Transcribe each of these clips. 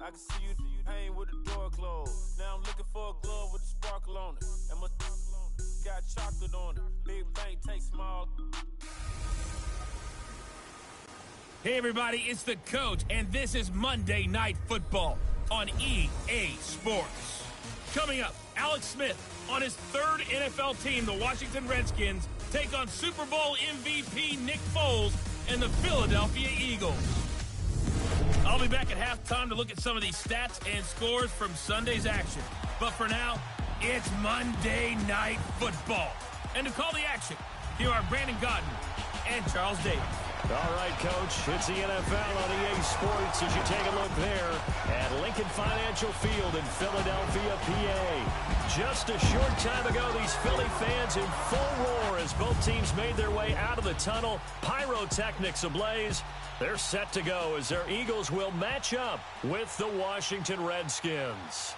I can see you hang with the door closed. Now I'm looking for a glove with a sparkle on it. And my got chocolate on it. Big bank take small. Hey everybody, it's the coach, and this is Monday Night Football on EA Sports. Coming up, Alex Smith on his third NFL team, the Washington Redskins, take on Super Bowl MVP Nick Foles and the Philadelphia Eagles. I'll be back at halftime to look at some of these stats and scores from Sunday's action. But for now, it's Monday Night Football. And to call the action, here are Brandon Godden and Charles Davis. All right, Coach, it's the NFL on EA Sports as you take a look there at Lincoln Financial Field in Philadelphia, PA. Just a short time ago, these Philly fans in full roar as both teams made their way out of the tunnel. Pyrotechnics ablaze. They're set to go as their Eagles will match up with the Washington Redskins.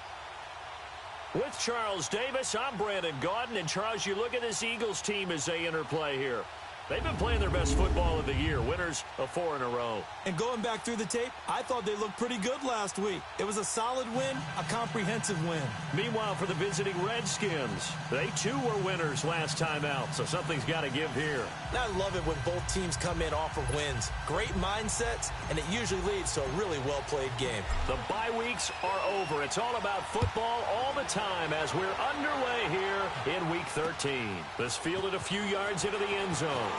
With Charles Davis, I'm Brandon Gaudin. And, Charles, you look at this Eagles team as they interplay here. They've been playing their best football of the year, winners of 4 in a row. And going back through the tape, I thought they looked pretty good last week. It was a solid win, a comprehensive win. Meanwhile, for the visiting Redskins, they too were winners last time out, so something's got to give here. I love it when both teams come in off of wins. Great mindsets, and it usually leads to a really well-played game. The bye weeks are over. It's all about football all the time as we're underway here in Week 13. This fielded a few yards into the end zone.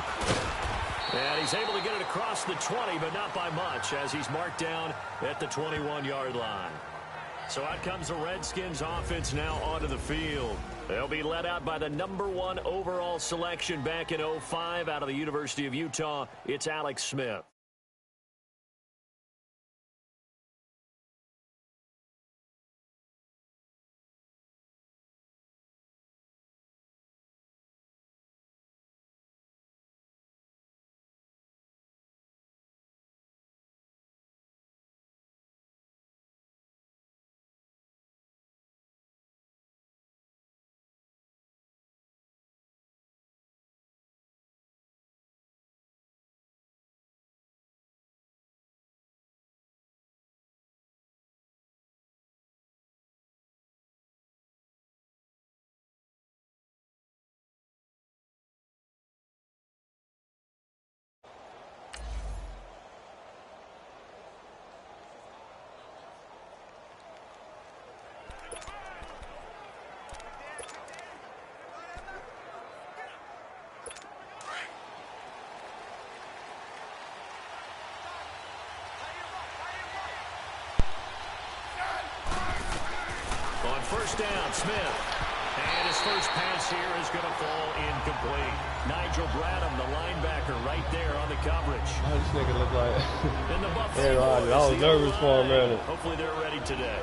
And he's able to get it across the 20, but not by much, as he's marked down at the 21-yard line. So out comes the Redskins offense now onto the field. They'll be led out by the #1 overall selection back in 2005 out of the University of Utah. It's Alex Smith. First down, Smith. And his first pass here is going to fall incomplete. Nigel Bradham, the linebacker, right there on the coverage. How this nigga look like? And the Buffalo I was nervous for him, man. Hopefully they're ready today.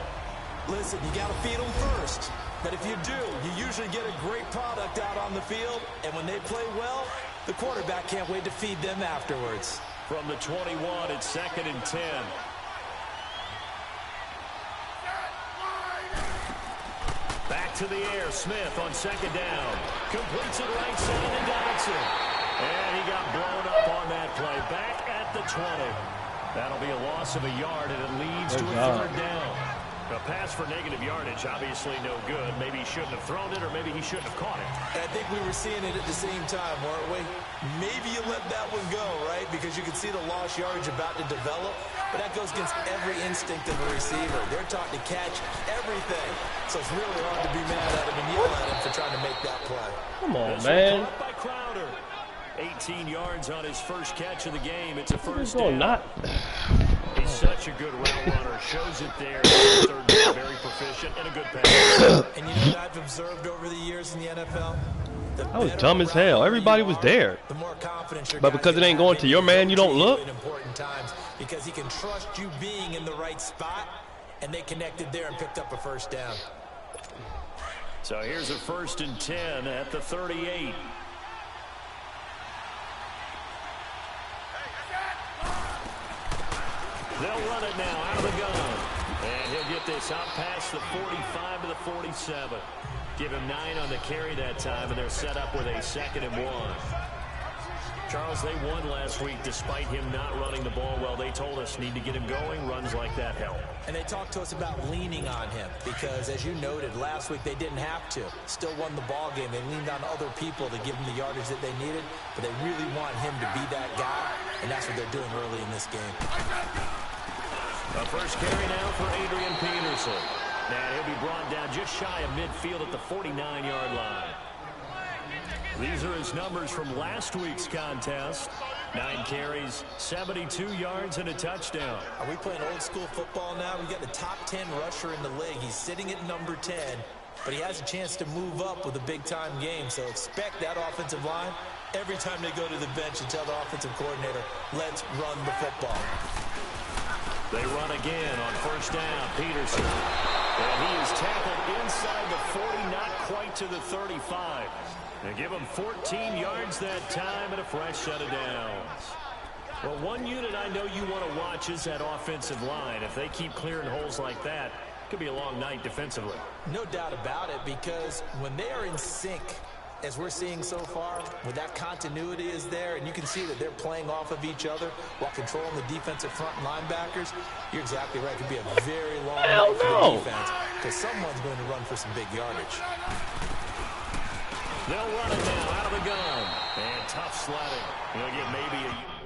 Listen, you got to feed them first. But if you do, you usually get a great product out on the field. And when they play well, the quarterback can't wait to feed them afterwards. From the 21, it's 2nd and 10. Back to the air, Smith on 2nd down. Completes it right side to Dodson. And he got blown up on that play. Back at the 20. That'll be a loss of a yard, and it leads to a 3rd down. A pass for negative yardage, obviously no good. Maybe he shouldn't have thrown it, or maybe he shouldn't have caught it. I think we were seeing it at the same time, weren't we? Maybe you let that one go, right? Because you can see the lost yardage about to develop. But that goes against every instinct of a receiver. They're taught to catch everything. So it's really hard to be mad at him and yell at him for trying to make that play. Come on, man. By Crowder. 18 yards on his first catch of the game. It's a first down. Not. He's such a good route runner. Shows it there. Third down, very proficient and a good pass. And you know what I've observed over the years in the NFL? That was dumb as hell. Everybody was there. The more confidence your But because it ain't going to your man, you don't look. In important times, because he can trust you being in the right spot, and they connected there and picked up a first down. So here's a 1st and 10 at the 38. They'll run it now out of the gun. And he'll get this out past the 45 to the 47. Give him 9 on the carry that time, and they're set up with a 2nd and 1. Charles, they won last week despite him not running the ball well. They told us need to get him going. Runs like that help. And they talked to us about leaning on him because, as you noted, last week they didn't have to. Still won the ball game. They leaned on other people to give them the yardage that they needed, but they really want him to be that guy, and that's what they're doing early in this game. The first carry now for Adrian Peterson. And he'll be brought down just shy of midfield at the 49-yard line. These are his numbers from last week's contest. 9 carries, 72 yards, and a touchdown. Are we playing old school football now? We got the top 10 rusher in the league. He's sitting at number 10, but he has a chance to move up with a big-time game. So expect that offensive line every time they go to the bench and tell the offensive coordinator, let's run the football. They run again on first down. Peterson. And he is tackled inside the 40, not quite to the 35. They give him 14 yards that time and a fresh set of downs. Well, one unit I know you want to watch is that offensive line. If they keep clearing holes like that, it could be a long night defensively. No doubt about it, because when they are in sync, as we're seeing so far, when that continuity is there, and you can see that they're playing off of each other while controlling the defensive front linebackers, you're exactly right. It could be a very long night for the defense, because someone's going to run for some big yardage. They'll run it now out of the gun. And tough sledding. He'll get maybe a...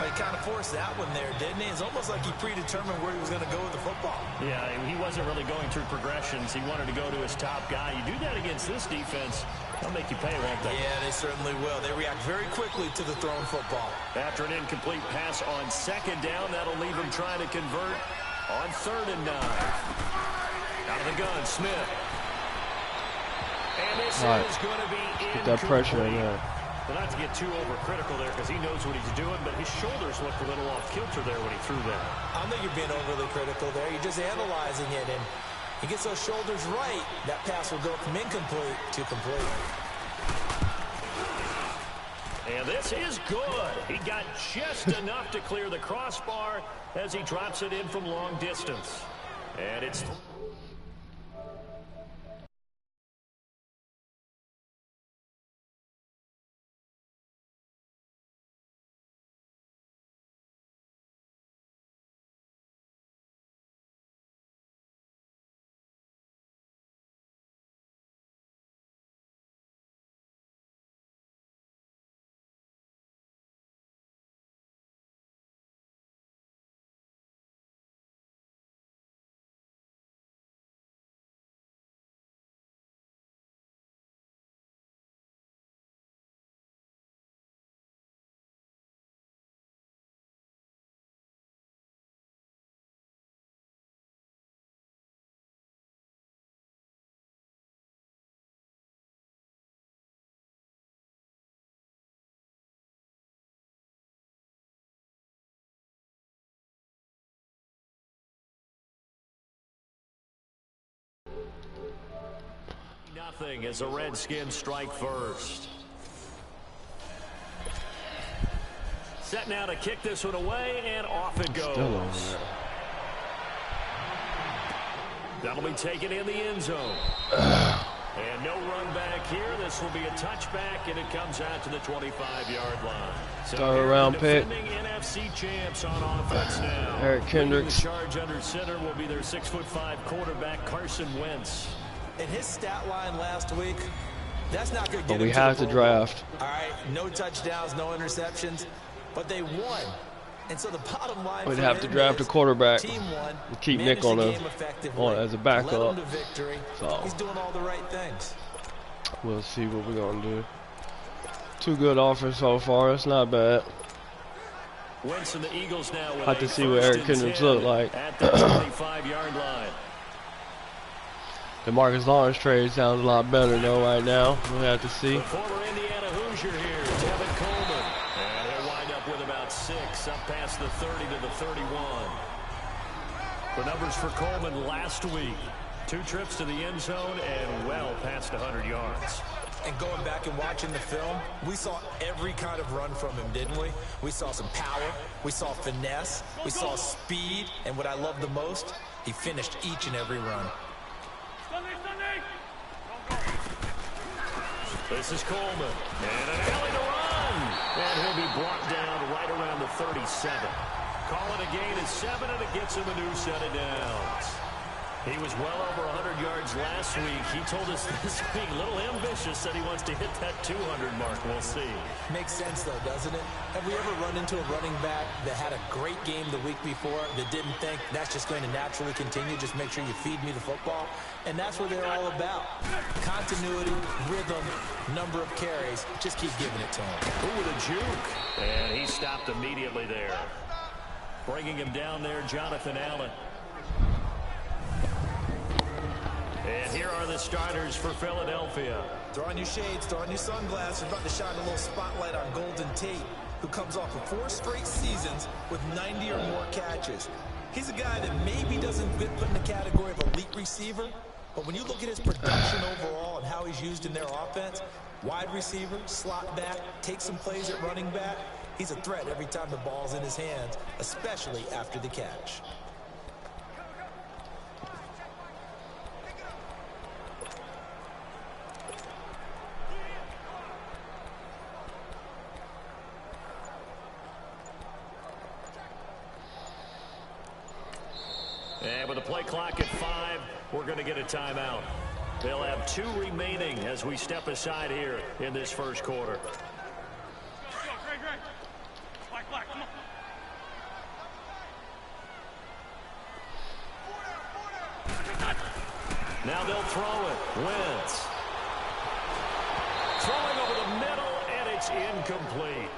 He kind of forced that one there, didn't he? It's almost like he predetermined where he was going to go with the football. Yeah, he wasn't really going through progressions. He wanted to go to his top guy. You do that against this defense, they'll make you pay, won't they? Yeah, they certainly will. They react very quickly to the thrown football. After an incomplete pass on second down, that'll leave him trying to convert on 3rd and 9. Out of the gun, Smith. And this is going to be incomplete. Get that pressure in there. Well, not to get too overcritical there because he knows what he's doing, but his shoulders looked a little off kilter there when he threw that. I don't think you're being overly critical there. You're just analyzing it, and he gets those shoulders right. That pass will go from incomplete to complete. And this is good. He got just enough to clear the crossbar as he drops it in from long distance. And it's... Nothing as the Redskins strike first. Set now to kick this one away, and off it goes. That'll be taken in the end zone. And no run back here. This will be a touchback, and it comes out to the 25-yard line. So third round pick. NFC champs on offense now. Eric Kendricks. The charge under center will be their 6'5" quarterback, Carson Wentz. In his stat line last week, that's not going to get But we have to draft. All right, no touchdowns, no interceptions, but they won And so the bottom line We'd for have to him draft a is quarterback team won, and keep Nick managed on, the game effectively, as a backup. led them to victory. So He's doing all the right things. we'll see what we're going to do. Two good offers so far. It's not bad. Winston, the Eagles now with Like to see what Eric Kendricks look like. At the 25-yard line. The Marcus Lawrence trade sounds a lot better though right now. We'll have to see. The former Indiana Hoosier here, Tevin Coleman. And he'll wind up with about 6, up past the 30 to the 31. The numbers for Coleman last week. 2 trips to the end zone and well past 100 yards. And going back and watching the film, we saw every kind of run from him, didn't we? We saw some power, we saw finesse, we saw speed, and what I love the most, he finished each and every run. This is Coleman, and an alley to run. And he'll be brought down right around the 37. Calling a gain of 7, and it gets him a new set of downs. He was well over 100 yards last week. He told us this week, a little ambitious, said he wants to hit that 200 mark. We'll see. Makes sense, though, doesn't it? Have we ever run into a running back that had a great game the week before that didn't think that's just going to naturally continue? Just make sure you feed me the football. And that's what they're all about. Continuity, rhythm, number of carries. Just keep giving it to him. Ooh, with a juke. And he stopped immediately there. Bringing him down there, Jonathan Allen. And here are the starters for Philadelphia. Throw on your shades, throw on your sunglasses. We're about to shine a little spotlight on Golden Tate, who comes off of 4 straight seasons with 90 or more catches. He's a guy that maybe doesn't fit in the category of elite receiver, but when you look at his production overall and how he's used in their offense, wide receiver, slot back, take some plays at running back, he's a threat every time the ball's in his hands, especially after the catch. And with the play clock at 5, we're going to get a timeout. They'll have 2 remaining as we step aside here in this first quarter. Now they'll throw it. Wentz. Throwing over the middle, and it's incomplete.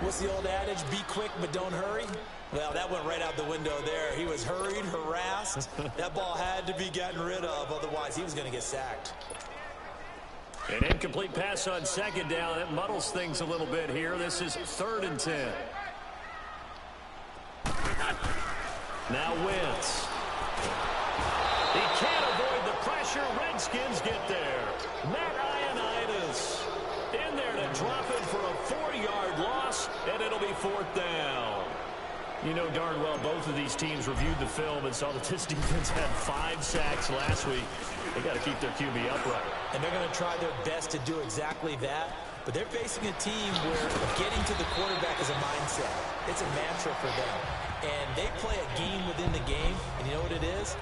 What's the old adage? Be quick, but don't hurry. Well, that went right out the window there. He was hurried, harassed. That ball had to be gotten rid of, otherwise he was going to get sacked. An incomplete pass on second down. That muddles things a little bit here. This is 3rd and 10. Now Wentz. He can't avoid the pressure. Redskins get there. Matt Ioannidis in there to drop it for a 4-yard loss, and it'll be 4th down. You know darn well both of these teams reviewed the film and saw that this defense had 5 sacks last week. They got to keep their QB upright. And they're going to try their best to do exactly that. But they're facing a team where getting to the quarterback is a mindset. It's a mantra for them. And they play a game within the game. And you know what it is?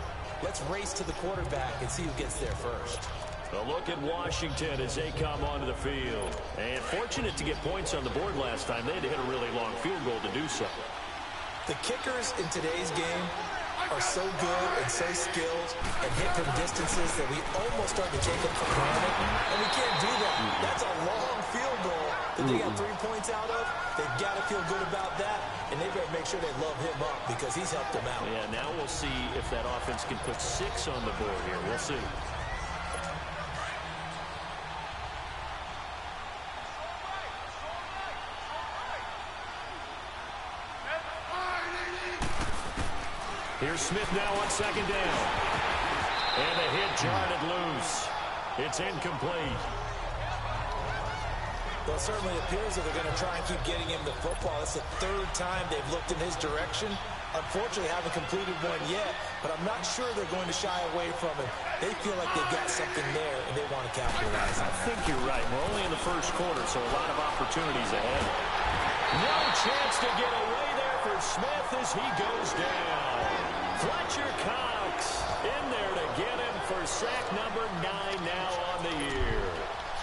Let's race to the quarterback and see who gets there first. A look at Washington as they come onto the field. And fortunate to get points on the board last time. They had to hit a really long field goal to do so. The kickers in today's game are so good and so skilled and hit from distances that we almost start to take them for granted. And we can't do that. That's a long field goal that they got 3 points out of. They've got to feel good about that, and they better make sure they love him up because he's helped them out. Yeah, now we'll see if that offense can put 6 on the board here. We'll see. Here's Smith now on 2nd down. And the hit jarred it loose. It's incomplete. Well, it certainly appears that they're going to try and keep getting him the football. It's the 3rd time they've looked in his direction. Unfortunately, haven't completed one yet, but I'm not sure they're going to shy away from it. They feel like they've got something there, and they want to capitalize on it. I think you're right. We're only in the first quarter, so a lot of opportunities ahead. No chance to get away there for Smith as he goes down. Fletcher Cox in there to get him for sack number 9 now on the year.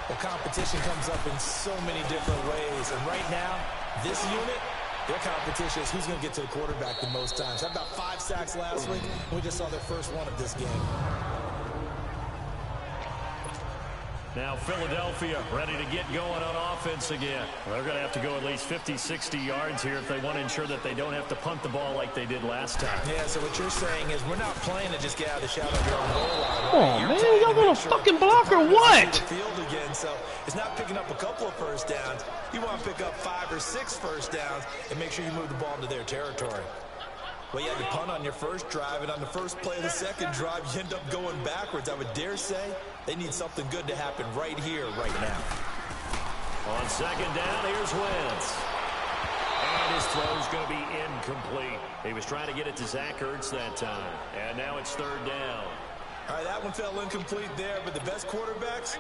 The competition comes up in so many different ways, and right now, This unit, their competition is who's going to get to the quarterback the most times. Had about 5 sacks last week. We just saw their first one of this game. Now Philadelphia ready to get going on offense again. They're going to have to go at least 50, 60 yards here if they want to ensure that they don't have to punt the ball like they did last time. Yeah, so what you're saying is we're not playing to just get out of the shadow of your own goal line. Oh, man, y'all gonna fucking block or what? The field again, so it's not picking up a couple of first downs. You want to pick up 5 or 6 first downs and make sure you move the ball into their territory. Well, you had to punt on your first drive, and on the first play of the second drive, you end up going backwards. I would dare say they need something good to happen right here, right now. On second down, here's Wentz. And his throw's going to be incomplete. He was trying to get it to Zach Ertz that time. And now it's third down. All right, that one fell incomplete there, but the best quarterbacks,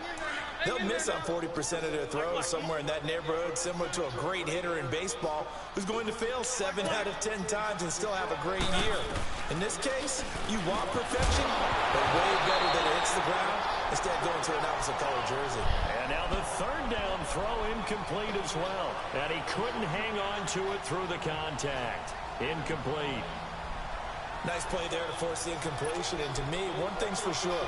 they'll miss on 40% of their throws, somewhere in that neighborhood, similar to a great hitter in baseball who's going to fail 7 out of 10 times and still have a great year. In this case, you want perfection, but way better than it hits the ground, instead going to an opposite color jersey. And now the third down throw incomplete as well. And he couldn't hang on to it through the contact. Incomplete. Nice play there to force the incompletion, and to me, one thing's for sure.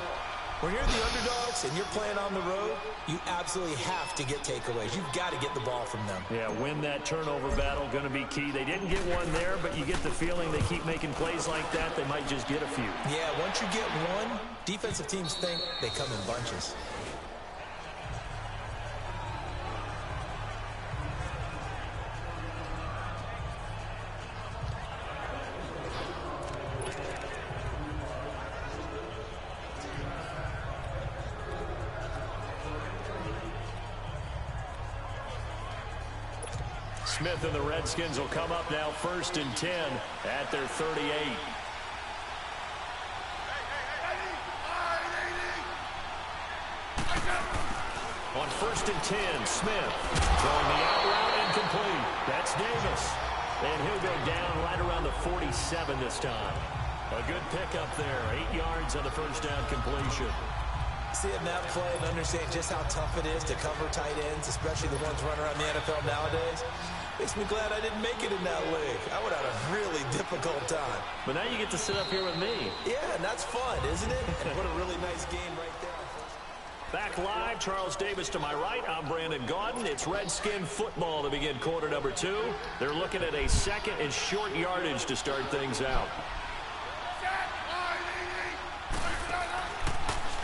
When you're the underdogs and you're playing on the road, you absolutely have to get takeaways. You've got to get the ball from them. Yeah, win that turnover battle, going to be key. They didn't get one there, but you get the feeling they keep making plays like that, they might just get a few. Yeah, once you get one, defensive teams think they come in bunches. Smith and the Redskins will come up now 1st and 10 at their 38. On 1st and 10, Smith throwing the out route incomplete. That's Davis. And he'll go down right around the 47 this time. A good pickup there. 8 yards on the first down completion. Seeing that play and understand just how tough it is to cover tight ends, especially the ones running around the NFL nowadays, makes me glad I didn't make it in that league. I would have had a really difficult time. But now you get to sit up here with me. Yeah, and that's fun, isn't it? And what a really nice game right there. Back live, Charles Davis to my right. I'm Brandon Gaudin. It's Redskin football to begin quarter number 2. They're looking at a second and short yardage to start things out.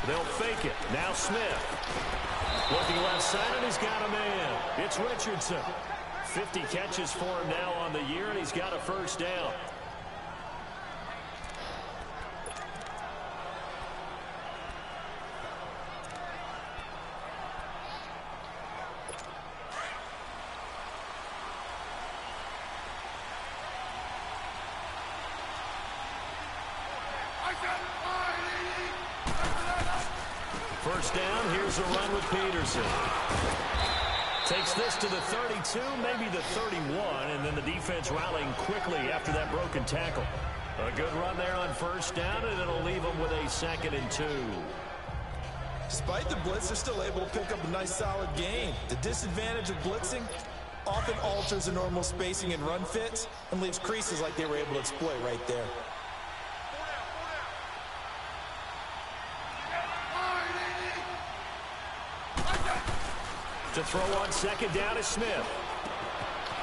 They'll fake it. Now Smith. Looking left side, and he's got a man. It's Richardson. 50 catches for him now on the year, and he's got a first down. First down, here's a run with Peterson. Takes this to the 32, maybe the 31, and then the defense rallying quickly after that broken tackle. A good run there on first down, and it'll leave them with a 2nd and 2. Despite the blitz, they're still able to pick up a nice solid gain. The disadvantage of blitzing often alters the normal spacing and run fits and leaves creases like they were able to exploit right there. To throw on second down is Smith.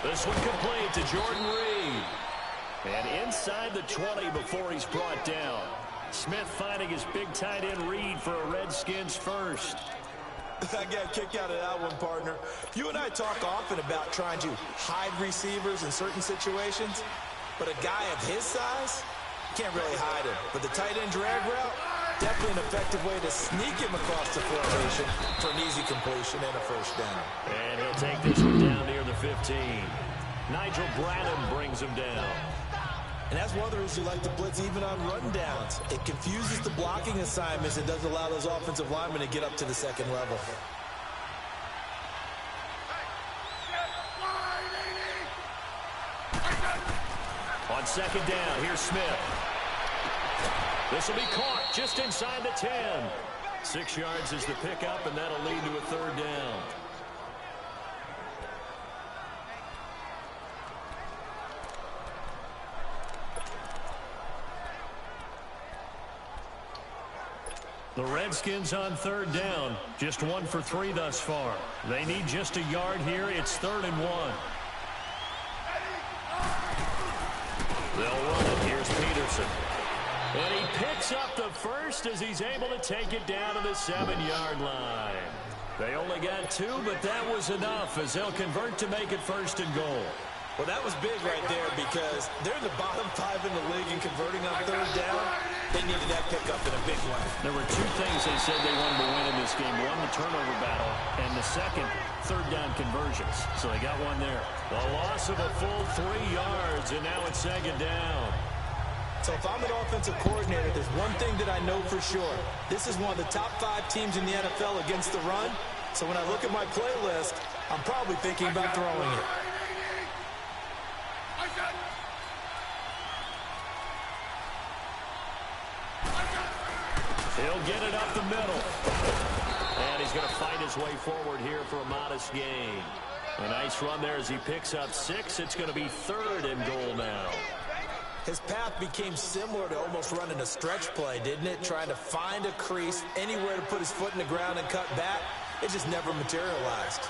This one complete to Jordan Reed. And inside the 20 before he's brought down. Smith finding his big tight end Reed for a Redskins first. I got a kick out of that one, partner. You and I talk often about trying to hide receivers in certain situations, but a guy of his size, you can't really hide him. But the tight end drag route, definitely an effective way to sneak him across the formation for an easy completion and a first down. And he'll take this one down near the 15. Nigel Bradham brings him down. And that's one of the reasons you like to blitz even on run downs. It confuses the blocking assignments and doesn't allow those offensive linemen to get up to the second level. On second down, here's Smith. This will be caught just inside the 10. 6 yards is the pickup, and that'll lead to a third down. The Redskins on third down. Just 1 for 3 thus far. They need just a yard here. It's 3rd and 1. They'll run it. Here's Peterson. And he picks up the first as he's able to take it down to the 7-yard line. They only got 2, but that was enough as they'll convert to make it 1st and goal. Well, that was big right there because they're the bottom 5 in the league in converting on third down. They needed that pickup in a big way. There were 2 things they said they wanted to win in this game. One, the turnover battle, and the second, third down conversions. So they got one there. A loss of a full 3 yards, and now it's 2nd down. So if I'm an offensive coordinator, there's one thing that I know for sure. This is one of the top 5 teams in the NFL against the run. So when I look at my playlist, I'm probably thinking about throwing it. He'll get it up the middle. And he's going to fight his way forward here for a modest gain. A nice run there as he picks up 6. It's going to be 3rd and goal now. His path became similar to almost running a stretch play, didn't it? Trying to find a crease, anywhere to put his foot in the ground and cut back. It just never materialized.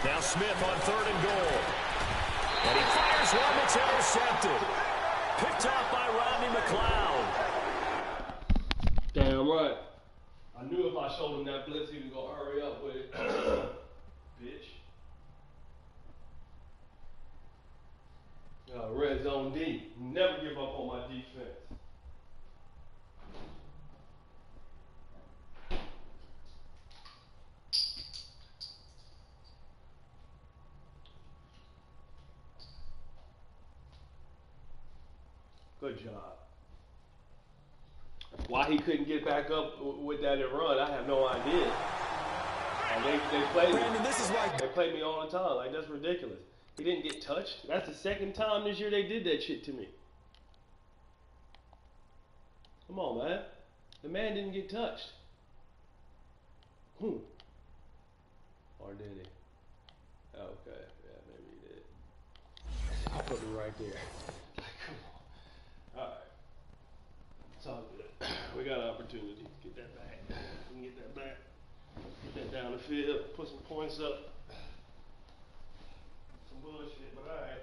Now Smith on 3rd and goal. And he fires one that's intercepted. Picked off by Rodney McLeod. Damn right. I knew if I showed him that blitz, he was going to hurry up with it. Bitch. Red zone D. Never give up on my defense. Good job. Why he couldn't get back up with that and run, I have no idea. And they played Brandon, this is why they played me all the time. Like, that's ridiculous. He didn't get touched. That's the 2nd time this year they did that shit to me. Come on, man. The man didn't get touched. Or did he? Okay. Yeah, maybe he did. I'll put it right there. Come on. All right. It's all good. We got an opportunity to get that back. We can get that back. Get that down the field. Put some points up. Some bullshit, but all right.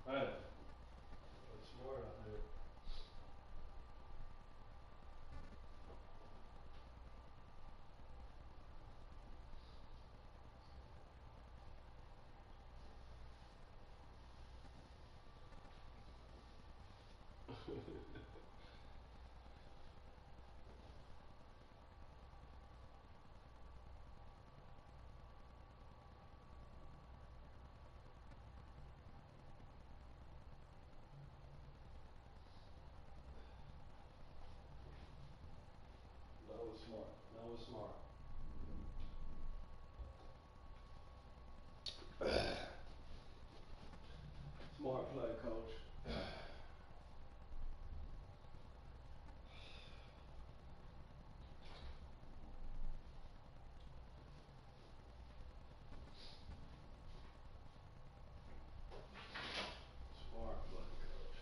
Man, that's smart out there. That was smart. Smart play, coach. Smart play, coach.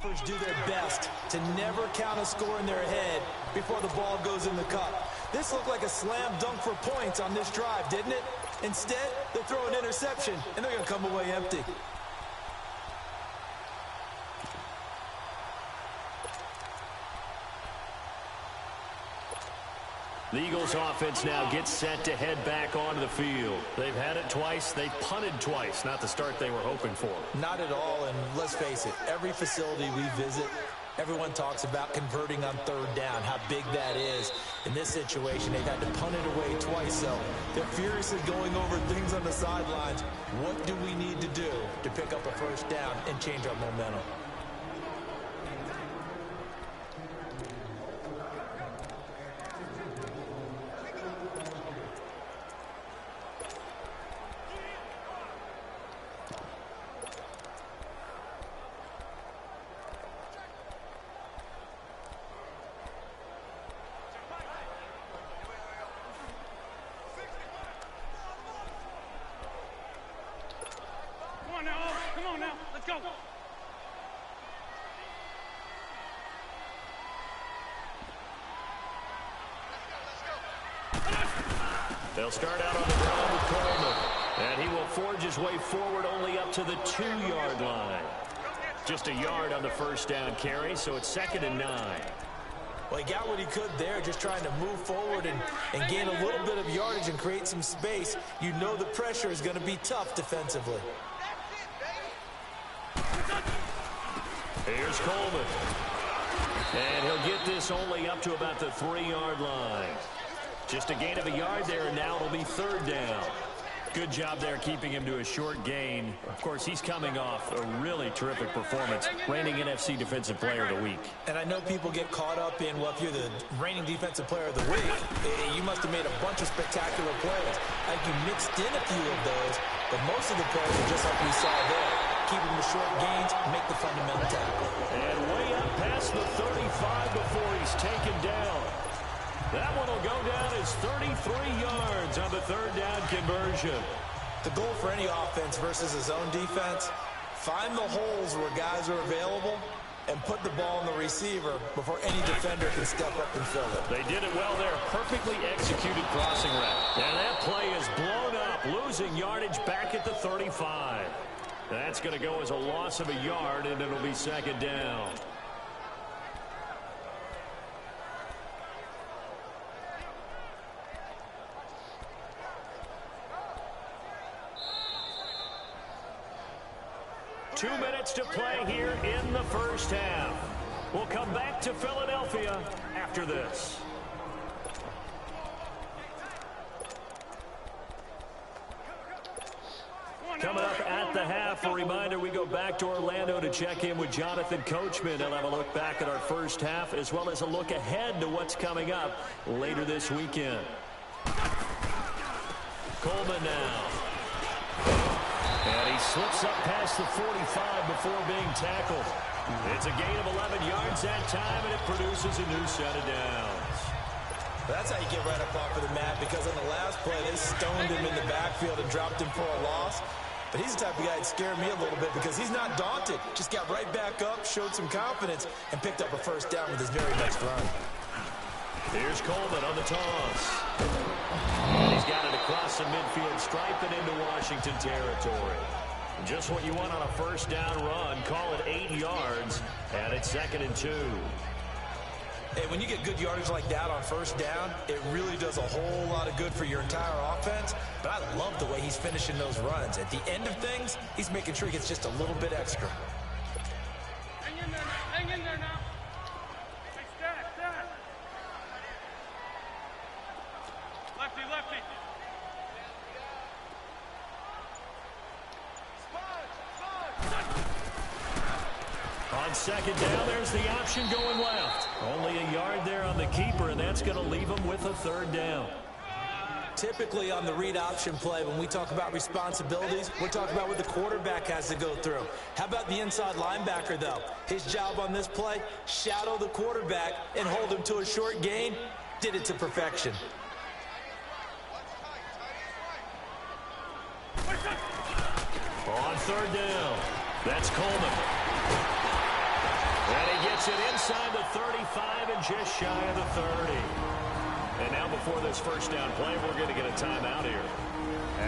Offers do their best to never count a score in their head before the ball goes in the cup. This looked like a slam dunk for points on this drive, didn't it? Instead, they throw an interception, and they're going to come away empty. The Eagles offense now gets set to head back onto the field. They've had it twice. They've punted twice. Not the start they were hoping for. Not at all, and let's face it, every facility we visit, everyone talks about converting on third down, how big that is. In this situation, they've had to punt it away twice, so they're furiously going over things on the sidelines. What do we need to do to pick up a first down and change our momentum? They'll start out on the ground with Coleman, and he will forge his way forward only up to the 2-yard line. Just a yard on the first down carry, so it's 2nd and 9. Well, he got what he could there, just trying to move forward and gain a little bit of yardage and create some space. You know the pressure is going to be tough defensively. Here's Coleman. And he'll get this only up to about the 3-yard line. Just a gain of a yard there, and now it'll be 3rd down. Good job there keeping him to a short gain. Of course, he's coming off a really terrific performance, reigning NFC Defensive Player of the Week. And I know people get caught up in, well, if you're the reigning Defensive Player of the Week, you must have made a bunch of spectacular plays. I think you mixed in a few of those, but most of the plays are just like we saw there. Keeping the short gains, make the fundamental tackle. And way up past the 35 before he's taken down. That one will go down as 33 yards on the 3rd down conversion. The goal for any offense versus a zone defense, find the holes where guys are available and put the ball in the receiver before any defender can step up and fill it. They did it well there. Perfectly executed crossing route. And that play is blown up, losing yardage back at the 35. That's going to go as a loss of a yard, and it'll be 2nd down. Two minutes to play here in the first half. We'll come back to Philadelphia after this. Coming up at the half, a reminder, we go back to Orlando to check in with Jonathan Coachman. He'll have a look back at our first half as well as a look ahead to what's coming up later this weekend. Coleman now. And he slips up past the 45 before being tackled. It's a gain of 11 yards that time, and it produces a new set of downs. That's how you get right up off of the mat, because on the last play, they stoned him in the backfield and dropped him for a loss. But he's the type of guy that scared me a little bit because he's not daunted. Just got right back up, showed some confidence, and picked up a first down with his very next run. Here's Coleman on the toss. He's got it across the midfield stripe and into Washington territory. Just what you want on a first down run. Call it 8 yards, and it's 2nd and 2. Hey, when you get good yardage like that on first down, it really does a whole lot of good for your entire offense. But I love the way he's finishing those runs. At the end of things, he's making sure he gets just a little bit extra. Hang in there now. Hang in there now. Hey, stat. Lefty. On 2nd down, there's the option going left. Only a yard there on the keeper, and that's going to leave him with a 3rd down. Typically on the read option play, when we talk about responsibilities, we're talking about what the quarterback has to go through. How about the inside linebacker, though? His job on this play, shadow the quarterback and hold him to a short gain. Did it to perfection. On 3rd down, that's Coleman. And he gets it inside the 35 and just shy of the 30. And now before this first down play, we're going to get a timeout here,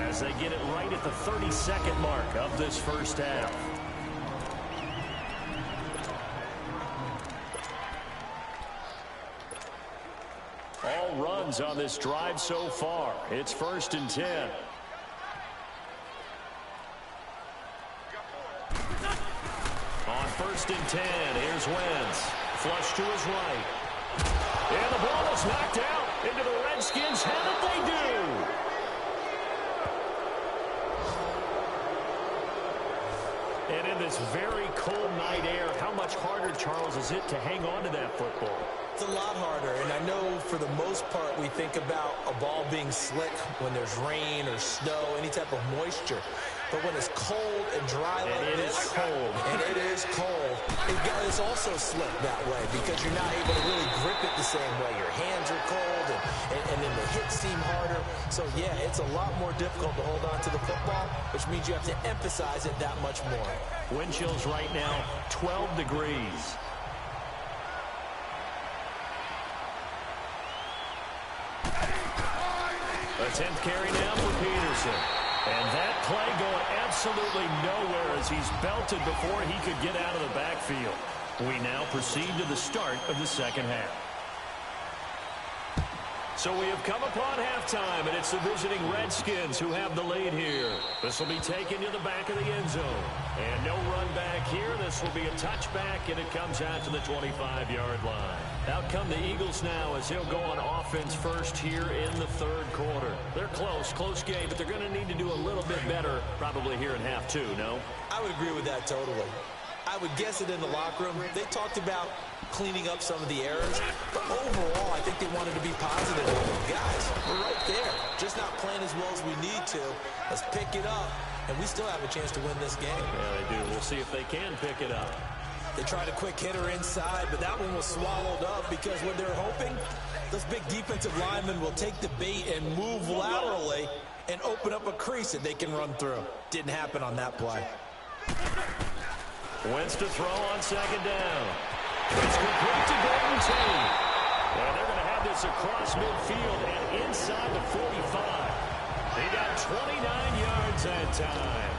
as they get it right at the 30-second mark of this first half. All runs on this drive so far. It's 1st and 10. On 1st and 10, here's Wentz. Flush to his right. And the ball is knocked out into the Redskins. How did they do? And in this very cold night air, how much harder, Charles, is it to hang on to that football? It's a lot harder, and I know for the most part we think about a ball being slick when there's rain or snow, any type of moisture. But when it's cold and dry like this, and it is cold, it's also slick that way because you're not able to really grip it the same way. Your hands are cold, and then the hits seem harder. So, yeah, it's a lot more difficult to hold on to the football, which means you have to emphasize it that much more. Wind chills right now, 12 degrees. A 10th carry now for Peterson. And that play going absolutely nowhere as he's belted before he could get out of the backfield. We now proceed to the start of the second half. So we have come upon halftime, and it's the visiting Redskins who have the lead here. This will be taken to the back of the end zone. And no run back here. This will be a touchback, and it comes out to the 25-yard line. Out come the Eagles now as he'll go on offense first here in the third quarter. They're close game, but they're going to need to do a little bit better probably here in half two, no? I would agree with that totally. I would guess it in the locker room. They talked about cleaning up some of the errors, but overall, I think they wanted to be positive. Guys, we're right there. Just not playing as well as we need to. Let's pick it up, and we still have a chance to win this game. Yeah, they do. We'll see if they can pick it up. They tried a quick hitter inside, but that one was swallowed up because what they're hoping, those big defensive linemen will take the bait and move laterally and open up a crease that they can run through. Didn't happen on that play. Wentz to throw on second down. It's complete to Golden Tate. And they're going to have this across midfield and inside the 45. They got 29 yards that time.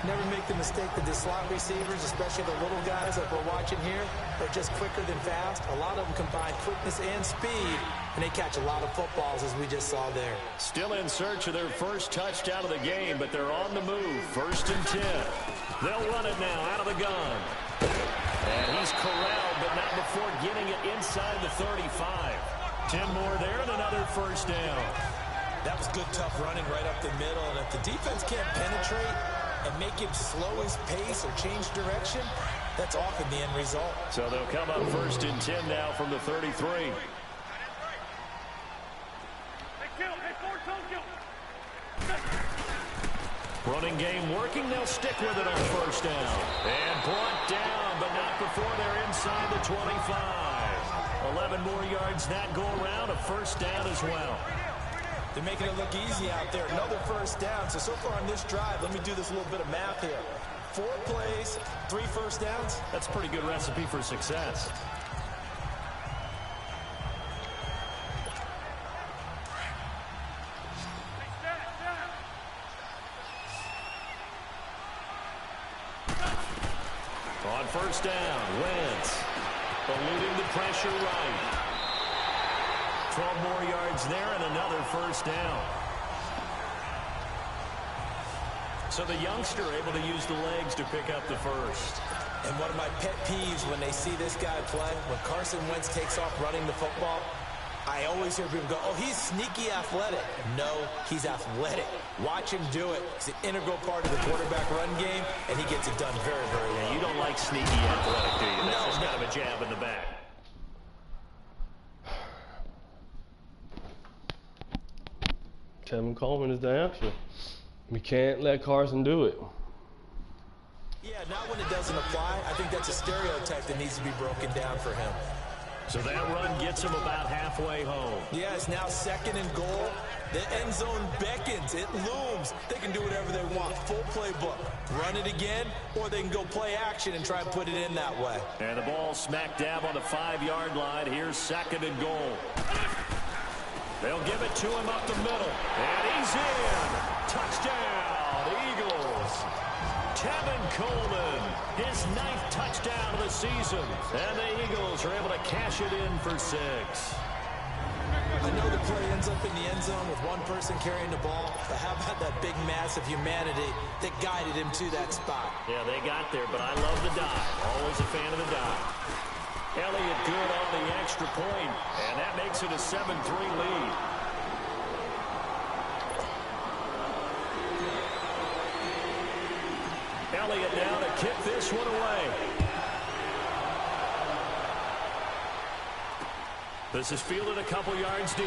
Never make the mistake that the slot receivers, especially the little guys like we're watching here, are just quicker than fast. A lot of them combine quickness and speed, and they catch a lot of footballs, as we just saw there. Still in search of their first touchdown of the game, but they're on the move. 1st and 10. They'll run it now out of the gun. And he's corralled, but not before getting it inside the 35. 10 more there and another first down. That was good, tough running right up the middle. And if the defense can't penetrate and make him slow his pace or change direction, that's often the end result. So they'll come up 1st and 10 now from the 33. Running game working. They'll stick with it on first down. And brought down, but not before they're inside the 25. 11 more yards that go around. A first down as well. They're making it look easy out there. Another first down. So far on this drive, let me do this little bit of math here. 4 plays, 3 first downs. That's a pretty good recipe for success. On first down, Wentz eluding the pressure right. 12 more yards there and another first down. So the youngster able to use the legs to pick up the first. And one of my pet peeves when they see this guy play, when Carson Wentz takes off running the football, I always hear people go, oh, he's sneaky athletic. No, he's athletic. Watch him do it. It's an integral part of the quarterback run game, and he gets it done very, very well. You don't like sneaky athletic, do you? That's just kind of a jab in the back. Tevin Coleman is the answer. We can't let Carson do it. Yeah, not when it doesn't apply. I think that's a stereotype that needs to be broken down for him. So that run gets him about halfway home. Yeah, it's now 2nd and goal. The end zone beckons. It looms. They can do whatever they want. Full playbook. Run it again, or they can go play action and try and put it in that way. And the ball smack dab on the 5-yard line. Here's 2nd and goal. They'll give it to him up the middle. And he's in. Touchdown, Eagles. Tevin Coleman, his 9th touchdown of the season. And the Eagles are able to cash it in for 6. I know the play ends up in the end zone with one person carrying the ball, but how about that big mass of humanity that guided him to that spot? Yeah, they got there, but I love the dive. Always a fan of the dive. Elliott good on the extra point, and that makes it a 7-3 lead. Elliott now to kick this one away. This is fielded a couple yards deep.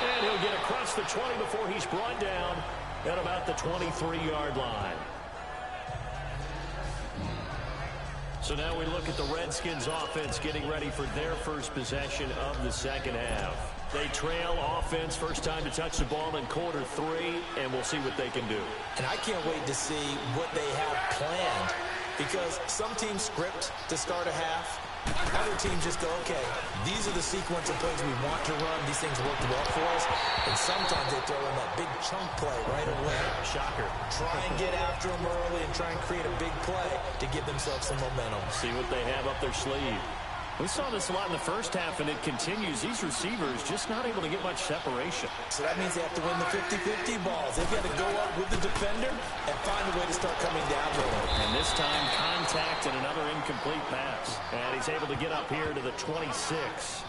And he'll get across the 20 before he's brought down at about the 23-yard line. So now we look at the Redskins offense getting ready for their first possession of the second half. They trail offense, first time to touch the ball in quarter 3, and we'll see what they can do. And I can't wait to see what they have planned, because some teams script to start a half. Other teams just go, okay, these are the sequence of plays we want to run. These things worked well for us. And sometimes they throw in that big chunk play right away. Shocker. Try and get after them early and try and create a big play to give themselves some momentum. See what they have up their sleeve. We saw this a lot in the first half, and it continues. These receivers just not able to get much separation. So that means they have to win the 50-50 balls. They've got to go up with the defender and find a way to start coming down with it. And this time, contact and another incomplete pass. And he's able to get up here to the 26.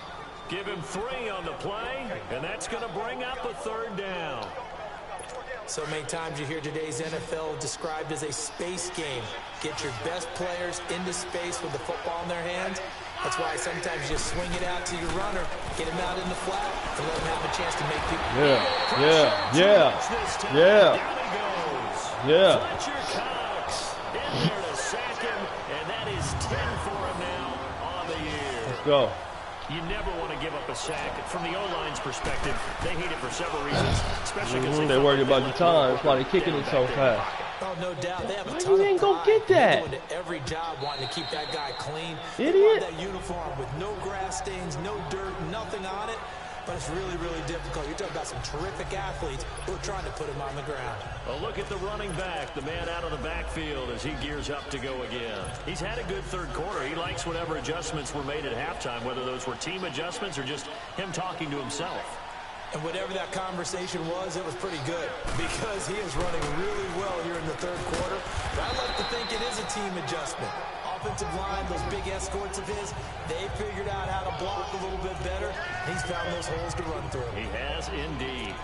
Give him 3 on the play, and that's going to bring up a 3rd down. So many times you hear today's NFL described as a space game. Get your best players into space with the football in their hands. That's why sometimes you just swing it out to your runner, get him out in the flat, and let him have a chance to make people. Fletcher Cox in there to sack him, and that is 10 for him now on the year. Let's go. You never want to give up a sack. From the O-line's perspective, they hate it for several reasons, especially because they're worried about your time. That's why they're kicking it so fast. Oh, no doubt. They have a Why ton you of ain't gonna pride. get that? They're going to every job wanting to keep that guy clean. Idiot. They want that uniform with no grass stains, no dirt, nothing on it. But it's really, really difficult. You're talking about some terrific athletes who are trying to put him on the ground. A look at the running back, the man out of the backfield as he gears up to go again. He's had a good 3rd quarter. He likes whatever adjustments were made at halftime, whether those were team adjustments or just him talking to himself. And whatever that conversation was, it was pretty good because he is running really well here in the 3rd quarter. But I like to think it is a team adjustment. Offensive line, those big escorts of his, they figured out how to block a little bit better. He's found those holes to run through. He has indeed.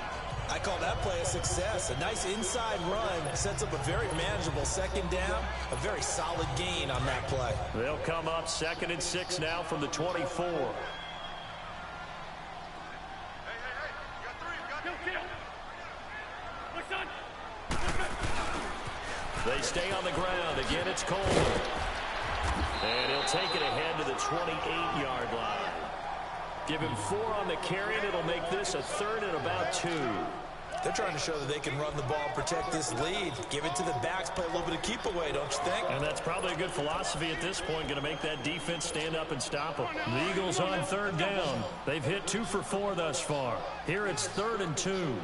I call that play a success. A nice inside run sets up a very manageable 2nd down, a very solid gain on that play. They'll come up 2nd and 6 now from the 24. They stay on the ground. Again, it's Coleman. And he'll take it ahead to the 28-yard line. Give him 4 on the carry, and it'll make this a 3rd and about 2. They're trying to show that they can run the ball, protect this lead. Give it to the backs, play a little bit of keep away, don't you think? And that's probably a good philosophy at this point, going to make that defense stand up and stop them. The Eagles on 3rd down. They've hit 2 for 4 thus far. Here it's 3rd and 2.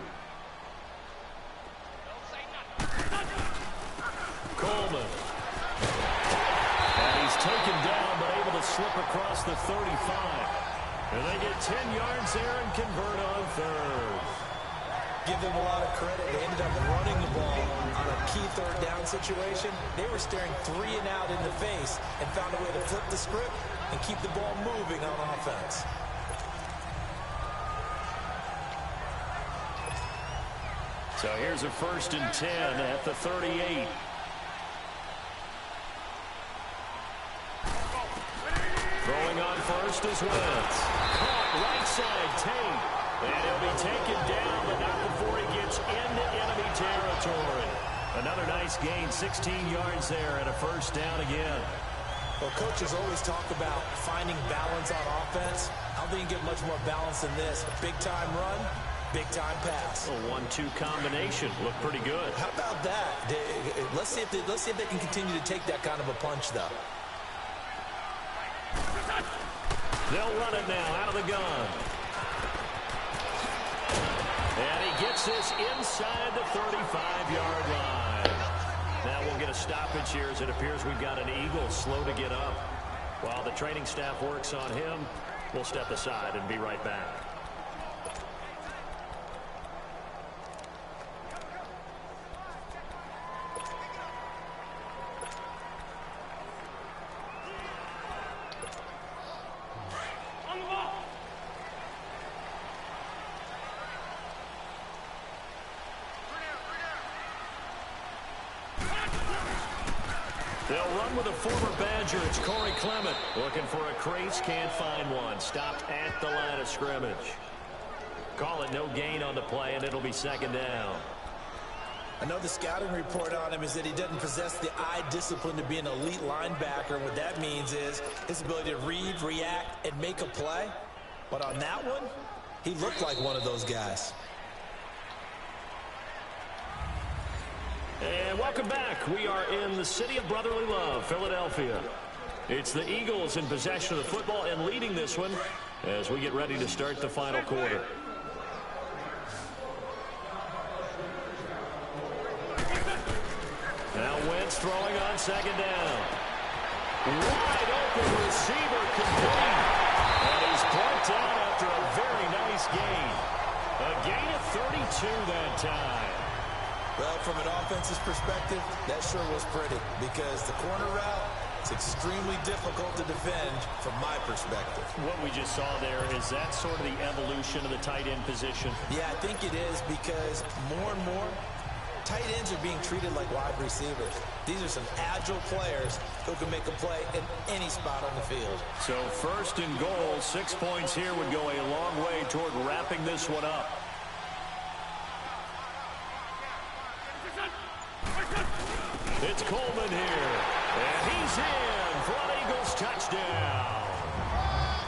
Coleman. And he's taken down, but able to slip across the 35. And they get 10 yards there and convert on 3rd. Give them a lot of credit. They ended up running the ball on a key 3rd down situation. They were staring 3 and out in the face and found a way to flip the script and keep the ball moving on offense. So here's a 1st and 10 at the 38. Throwing on first is Wentz. Caught right side, Tate. And he'll be taken down, but not before he gets into enemy territory. Another nice gain, 16 yards there, and a 1st down again. Well, coaches always talk about finding balance on offense. I don't think you get much more balance than this. Big-time run, big-time pass. A 1-2 combination. Looked pretty good. How about that? Let's see if they can continue to take that kind of a punch, though. They'll run it now out of the gun. And he gets this inside the 35-yard line. Now we'll get a stoppage here as it appears we've got an Eagle slow to get up. While the training staff works on him, we'll step aside and be right back. They'll run with a former Badger. It's Corey Clement looking for a crease. Can't find one. Stopped at the line of scrimmage. Call it no gain on the play, and it'll be second down. I know the scouting report on him is that he doesn't possess the eye discipline to be an elite linebacker. What that means is his ability to read, react, and make a play. But on that one, he looked like one of those guys. And welcome back. We are in the city of brotherly love, Philadelphia. It's the Eagles in possession of the football and leading this one as we get ready to start the final quarter. Now Wentz throwing on second down. Wide open receiver complete. And he's brought down after a very nice gain. A gain of 32 that time. Well, from an offensive perspective, that sure was pretty because the corner route is extremely difficult to defend from my perspective. What we just saw there, is that sort of the evolution of the tight end position? Yeah, I think it is because more and more tight ends are being treated like wide receivers. These are some agile players who can make a play in any spot on the field. So first and goal, 6 points here would go a long way toward wrapping this one up. It's Coleman here, and he's in for an Eagles touchdown.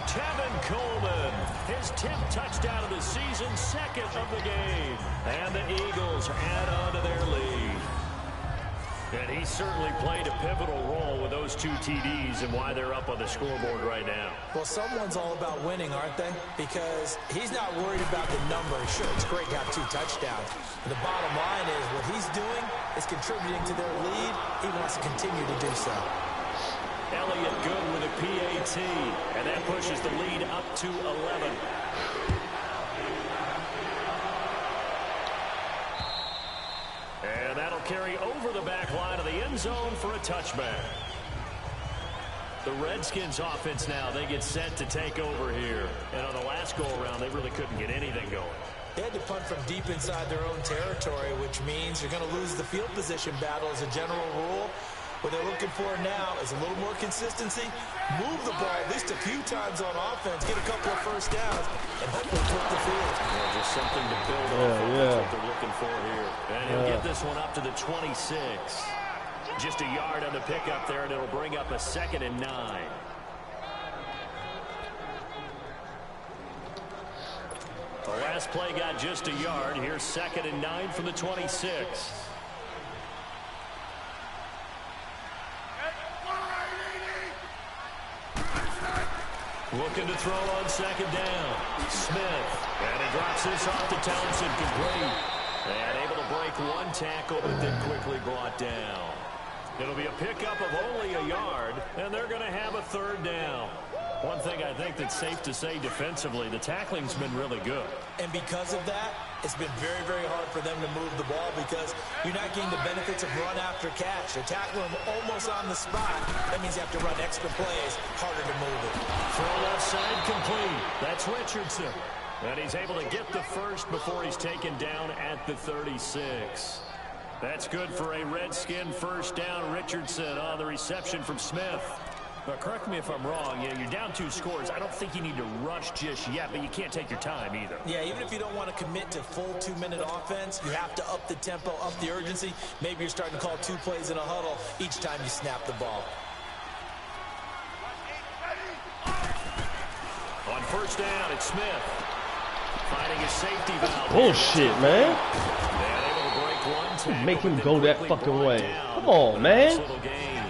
Tevin Coleman, his 10th touchdown of the season, second of the game. And the Eagles add on to their lead. And he certainly played a pivotal role with those 2 TDs and why they're up on the scoreboard right now. Well, someone's all about winning, aren't they? Because he's not worried about the numbers. Sure, it's great to have 2 touchdowns. But the bottom line is what he's doing is contributing to their lead. He wants to continue to do so. Elliott good with a PAT, and that pushes the lead up to 11. And that'll carry over the back line of the end zone for a touchback. The Redskins offense now, they get set to take over here. And on the last go-around, they really couldn't get anything going. They had to punt from deep inside their own territory, which means you're going to lose the field position battle as a general rule. What they're looking for now is a little more consistency, move the ball at least a few times on offense, get a couple of first downs, and hopefully flip the field. Yeah, just something to build off of. That's what they're looking for here. And he'll get this one up to the 26. Just a yard on the pickup there, and it'll bring up a 2nd and 9. The last play got just a yard. Here's 2nd and 9 from the 26. Looking to throw on 2nd down. Smith. And he drops this off to Townsend complete. And able to break 1 tackle, but then quickly brought down. It'll be a pickup of only a yard, and they're going to have a 3rd down. One thing I think that's safe to say defensively, the tackling's been really good. And because of that, it's been very, very hard for them to move the ball because you're not getting the benefits of run after catch. They're tackling them almost on the spot. That means you have to run extra plays, harder to move it. Throw left side complete. That's Richardson. And he's able to get the first before he's taken down at the 36. That's good for a Redskin first down. Richardson on the reception from Smith. But correct me if I'm wrong, you're down 2 scores. I don't think you need to rush just yet, but you can't take your time either. Yeah, even if you don't want to commit to full 2-minute offense, you have to up the tempo, up the urgency. Maybe you're starting to call 2 plays in a huddle each time you snap the ball. first down. It's Smith. Finding his safety valve. Bullshit, man. And able to break one tackle, Make him but go then that quickly fucking brought way. down Come on, for a man. nice little gain.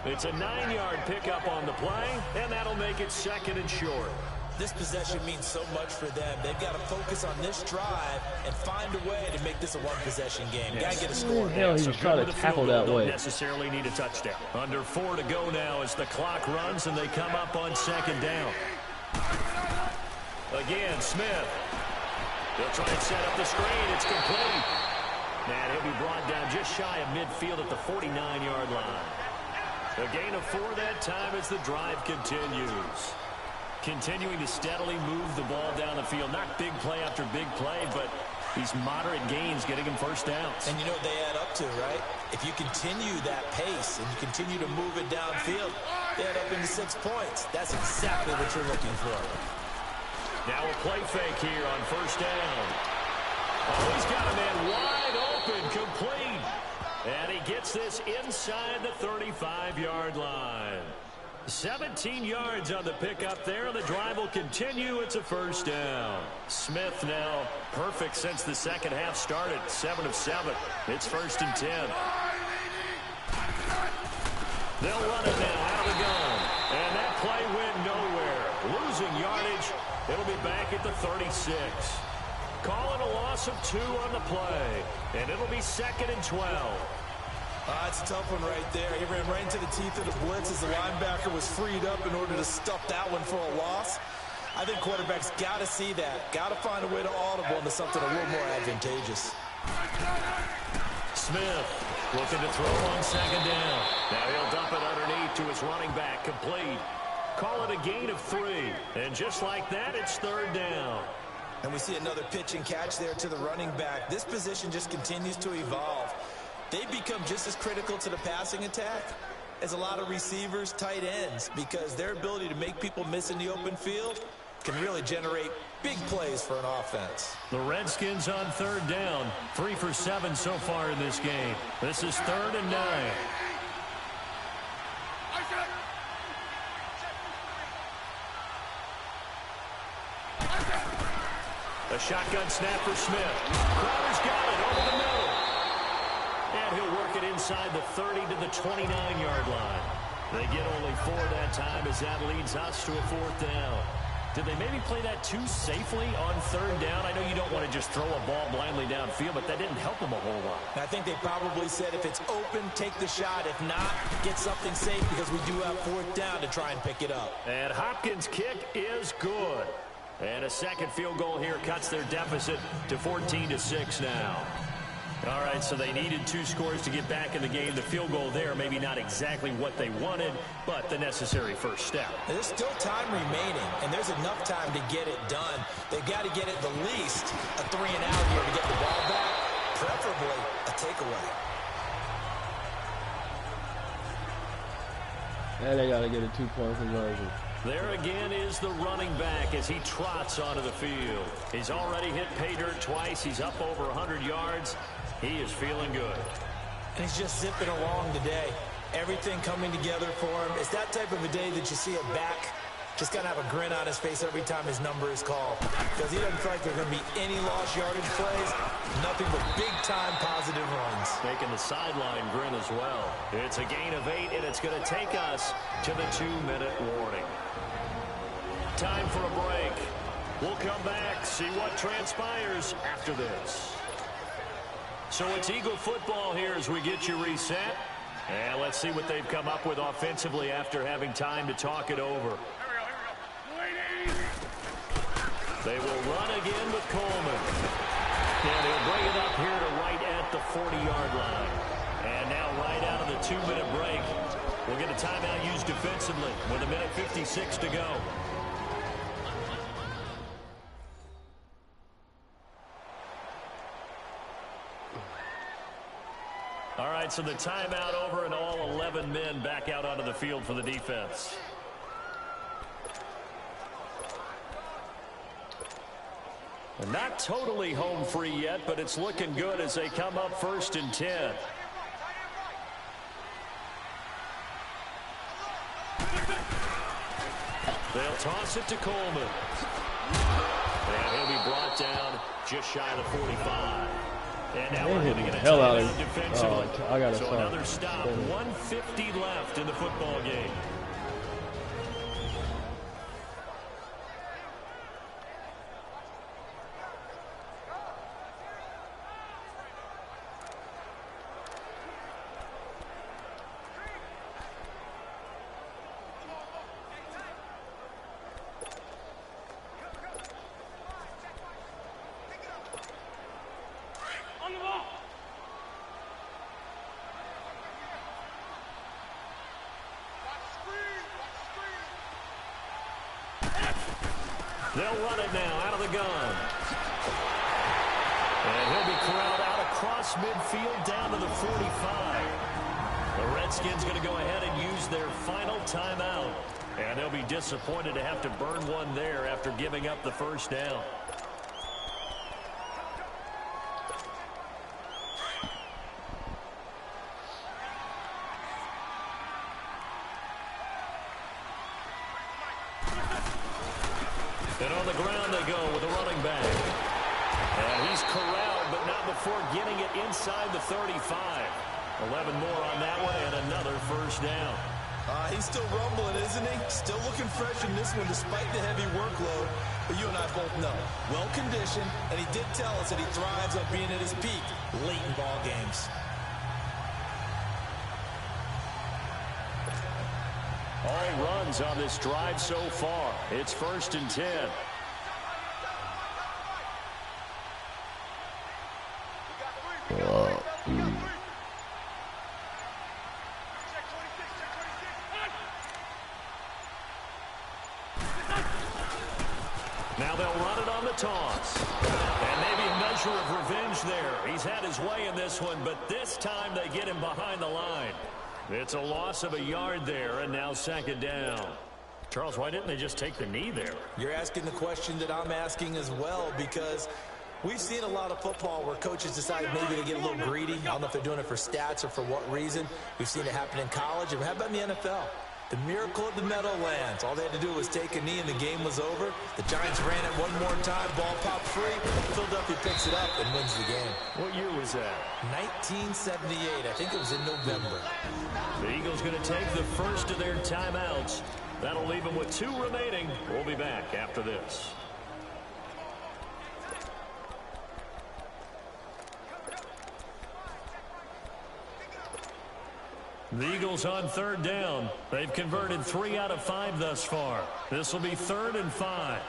It's a 9-yard pickup on the play, and that'll make it 2nd and short. This possession means so much for them. They've got to focus on this drive and find a way to make this a one-possession game. Got to get a score. Hell, he was trying to tackle that way. Don't necessarily need a touchdown. Under 4 to go now as the clock runs and they come up on 2nd down. Again, Smith. He'll try and set up the screen. It's complete. And he'll be brought down just shy of midfield at the 49-yard line. A gain of 4 that time as the drive continues. Continuing to steadily move the ball down the field. Not big play after big play, but these moderate gains getting him first downs. And you know what they add up to, right? If you continue that pace and you continue to move it downfield, they add up into 6 points. That's exactly what you're looking for. Now a play fake here on first down. Oh, he's got a man wide open, complete. And he gets this inside the 35-yard line. 17 yards on the pickup there. The drive will continue. It's a first down. Smith now perfect since the second half started. 7 of 7. It's 1st and 10. They'll run it now out of the gun. And that play went nowhere. Losing yardage. It'll be back at the 36. Calling a loss of 2 on the play. And it'll be 2nd and 12. It's a tough one right there. He ran right into the teeth of the blitz as the linebacker was freed up in order to stuff that one for a loss. I think quarterbacks got to see that. Got to find a way to audible into something a little more advantageous. Smith looking to throw on 2nd down. Now he'll dump it underneath to his running back, complete. Call it a gain of 3. And just like that, it's 3rd down. And we see another pitch and catch there to the running back. This position just continues to evolve. They become just as critical to the passing attack as a lot of receivers, tight ends, because their ability to make people miss in the open field can really generate big plays for an offense. The Redskins on 3rd down. 3 for 7 so far in this game. This is 3rd and 9. A shotgun snap for Smith. Crowder's got it over the middle. And he'll work it inside the 30 to the 29-yard line. They get only 4 that time as that leads us to a 4th down. Did they maybe play that too safely on 3rd down? I know you don't want to just throw a ball blindly downfield, but that didn't help them a whole lot. I think they probably said if it's open, take the shot. If not, get something safe because we do have 4th down to try and pick it up. And Hopkins' kick is good. And a second field goal here cuts their deficit to 14-6 now. All right, so they needed 2 scores to get back in the game. The field goal there, maybe not exactly what they wanted, but the necessary first step. There's still time remaining, and there's enough time to get it done. They've got to get at the least a 3 and out here to get the ball back, preferably a takeaway. And they got to get a 2-point conversion. There again is the running back as he trots onto the field. He's already hit pay dirt twice. He's up over 100 yards. He is feeling good. And he's just zipping along today. Everything coming together for him. It's that type of a day that you see a back just got to have a grin on his face every time his number is called. Because he doesn't feel like there's going to be any lost yardage plays. Nothing but big-time positive runs. Making the sideline grin as well. It's a gain of 8, and it's going to take us to the 2-minute warning. Time for a break. We'll come back, see what transpires after this. So it's Eagle football here as we get you reset. And let's see what they've come up with offensively after having time to talk it over. They will run again with Coleman. And he'll bring it up here to right at the 40-yard line. And now right out of the 2-minute break, we'll get a timeout used defensively with 1:56 to go. All right, so the timeout over and all 11 men back out onto the field for the defense. And not totally home free yet, but it's looking good as they come up 1st and 10. They'll toss it to Coleman. And he'll be brought down just shy of the 45. And now we're going to get a hell out timeout defensively. I gotta so start. another stop. 150 left in the football game. They'll run it now out of the gun. And he'll be corralled out across midfield down to the 45. The Redskins going to go ahead and use their final timeout. And they'll be disappointed to have to burn one there after giving up the first down. And on the ground they go with a running back. And he's corralled, but not before getting it inside the 35. 11 more on that one and another first down. He's still rumbling, isn't he? Still looking fresh in this one despite the heavy workload. But you and I both know, well-conditioned, and he did tell us that he thrives on being at his peak late in ball games. All runs on this drive so far. It's 1st and 10. Now they'll run it on the toss. And maybe a measure of revenge there. He's had his way in this one, but this time they get him behind the line. It's a loss of a yard there, and now 2nd down. Charles, why didn't they just take the knee there? You're asking the question that I'm asking as well, because we've seen a lot of football where coaches decide maybe to get a little greedy. I don't know if they're doing it for stats or for what reason. We've seen it happen in college. And how about in the NFL? The miracle of the Meadowlands. All they had to do was take a knee and the game was over. The Giants ran it one more time. Ball popped free. Philadelphia picks it up and wins the game. What year was that? 1978. I think it was in November. The Eagles going to take the first of their timeouts. That'll leave them with 2 remaining. We'll be back after this. The Eagles on 3rd down. They've converted 3 out of 5 thus far. This will be 3rd and 5.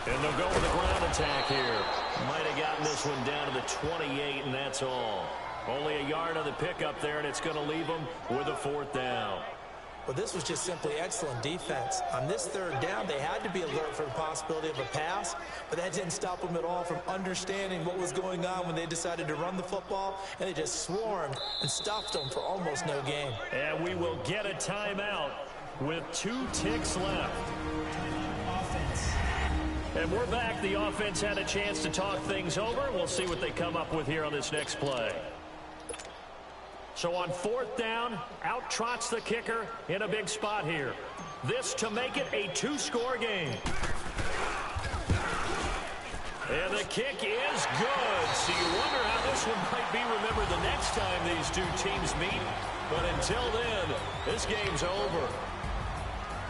And they'll go with a ground attack here. Might have gotten this one down to the 28, and that's all. Only a yard on the pickup there, and it's going to leave them with a 4th down. Well, this was just simply excellent defense. On this 3rd down, they had to be alert for the possibility of a pass, but that didn't stop them at all from understanding what was going on when they decided to run the football, and they just swarmed and stuffed them for almost no gain. And we will get a timeout with 2 ticks left. Offense. And we're back. The offense had a chance to talk things over. We'll see what they come up with here on this next play. So on 4th down, out trots the kicker in a big spot here. This to make it a 2-score game. And the kick is good. So you wonder how this one might be remembered the next time these 2 teams meet. But until then, this game's over.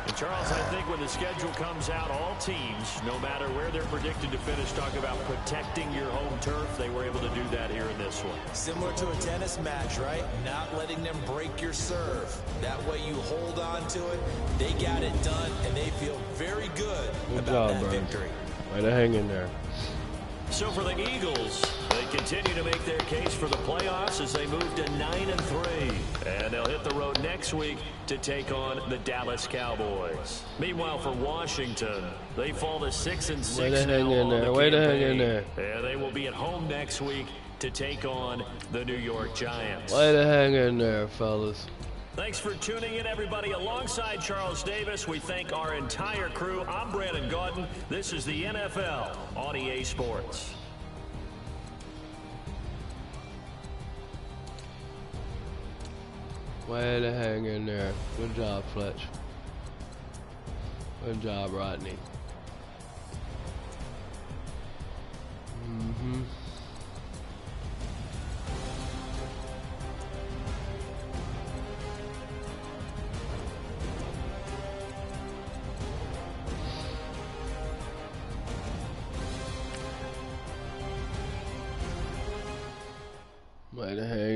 And Charles, I think when the schedule comes out, all teams, no matter where they're predicted to finish, talk about protecting your home turf. They were able to do that here in this one. Similar to a tennis match, right? Not letting them break your serve. That way you hold on to it. They got it done, and they feel very good about that victory. Way to hang in there. So for the Eagles, they continue to make their case for the playoffs as they move to 9-3. And they'll hit the road next week to take on the Dallas Cowboys. Meanwhile, for Washington, they fall to 6-6 Way to now hang in on there. the Way to hang in campaign. there. And they will be at home next week to take on the New York Giants. Way to hang in there, fellas. Thanks for tuning in, everybody. Alongside Charles Davis, we thank our entire crew. I'm Brandon Gaudin. This is the NFL on EA Sports. Way to hang in there. Good job, Fletch. Good job, Rodney. Way to hang